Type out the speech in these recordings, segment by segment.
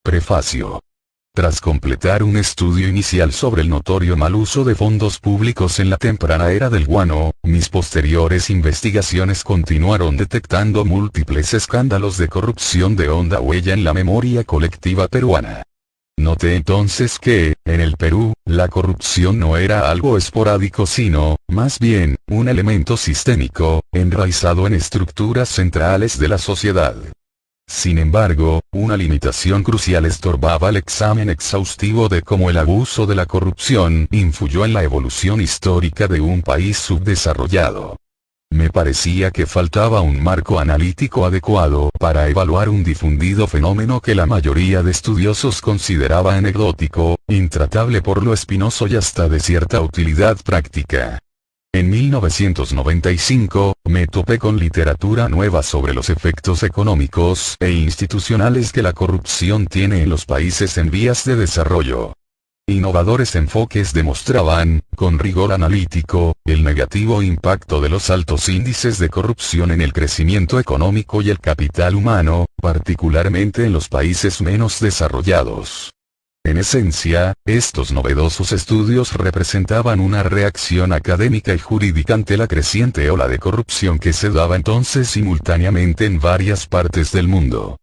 Prefacio. Tras completar un estudio inicial sobre el notorio mal uso de fondos públicos en la temprana era del guano, mis posteriores investigaciones continuaron detectando múltiples escándalos de corrupción de honda huella en la memoria colectiva peruana. Noté entonces que, en el Perú, la corrupción no era algo esporádico sino, más bien, un elemento sistémico, enraizado en estructuras centrales de la sociedad. Sin embargo, una limitación crucial estorbaba el examen exhaustivo de cómo el abuso de la corrupción influyó en la evolución histórica de un país subdesarrollado. Me parecía que faltaba un marco analítico adecuado para evaluar un difundido fenómeno que la mayoría de estudiosos consideraba anecdótico, intratable por lo espinoso y hasta de cierta utilidad práctica. En 1995, me topé con literatura nueva sobre los efectos económicos e institucionales que la corrupción tiene en los países en vías de desarrollo. Innovadores enfoques demostraban, con rigor analítico, el negativo impacto de los altos índices de corrupción en el crecimiento económico y el capital humano, particularmente en los países menos desarrollados. En esencia, estos novedosos estudios representaban una reacción académica y jurídica ante la creciente ola de corrupción que se daba entonces simultáneamente en varias partes del mundo.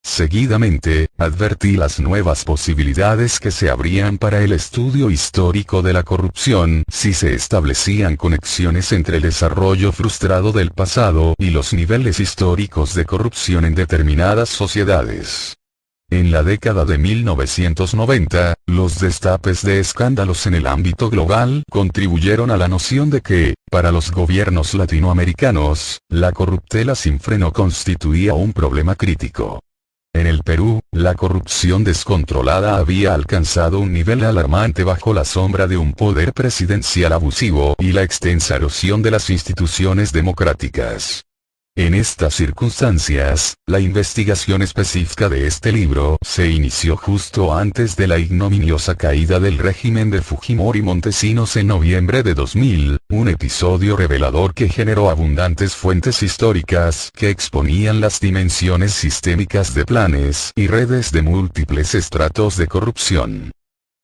Seguidamente, advertí las nuevas posibilidades que se abrían para el estudio histórico de la corrupción si se establecían conexiones entre el desarrollo frustrado del pasado y los niveles históricos de corrupción en determinadas sociedades. En la década de 1990, los destapes de escándalos en el ámbito global contribuyeron a la noción de que, para los gobiernos latinoamericanos, la corruptela sin freno constituía un problema crítico. En el Perú, la corrupción descontrolada había alcanzado un nivel alarmante bajo la sombra de un poder presidencial abusivo y la extensa erosión de las instituciones democráticas. En estas circunstancias, la investigación específica de este libro se inició justo antes de la ignominiosa caída del régimen de Fujimori Montesinos en noviembre de 2000, un episodio revelador que generó abundantes fuentes históricas que exponían las dimensiones sistémicas de planes y redes de múltiples estratos de corrupción.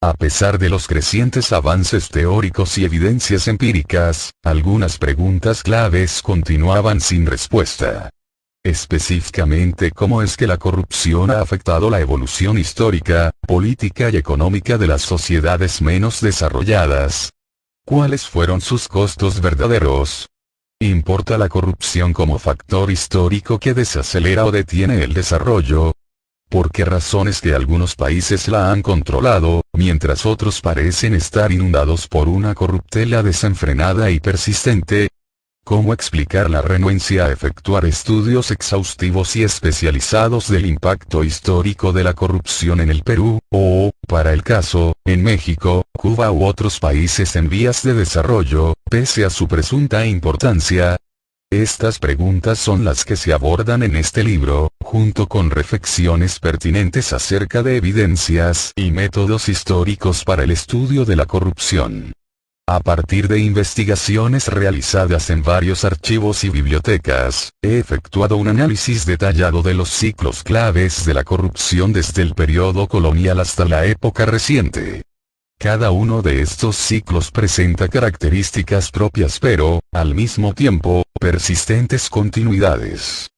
A pesar de los crecientes avances teóricos y evidencias empíricas, algunas preguntas claves continuaban sin respuesta. Específicamente, ¿cómo es que la corrupción ha afectado la evolución histórica, política y económica de las sociedades menos desarrolladas? ¿Cuáles fueron sus costos verdaderos? ¿Importa la corrupción como factor histórico que desacelera o detiene el desarrollo? ¿Por qué razones que algunos países la han controlado, mientras otros parecen estar inundados por una corruptela desenfrenada y persistente? ¿Cómo explicar la renuencia a efectuar estudios exhaustivos y especializados del impacto histórico de la corrupción en el Perú, o, para el caso, en México, Cuba u otros países en vías de desarrollo, pese a su presunta importancia? Estas preguntas son las que se abordan en este libro, junto con reflexiones pertinentes acerca de evidencias y métodos históricos para el estudio de la corrupción. A partir de investigaciones realizadas en varios archivos y bibliotecas, he efectuado un análisis detallado de los ciclos claves de la corrupción desde el periodo colonial hasta la época reciente. Cada uno de estos ciclos presenta características propias pero, al mismo tiempo, persistentes continuidades.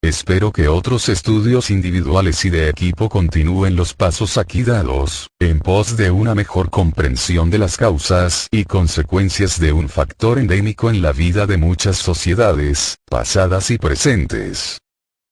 Espero que otros estudios individuales y de equipo continúen los pasos aquí dados, en pos de una mejor comprensión de las causas y consecuencias de un factor endémico en la vida de muchas sociedades, pasadas y presentes.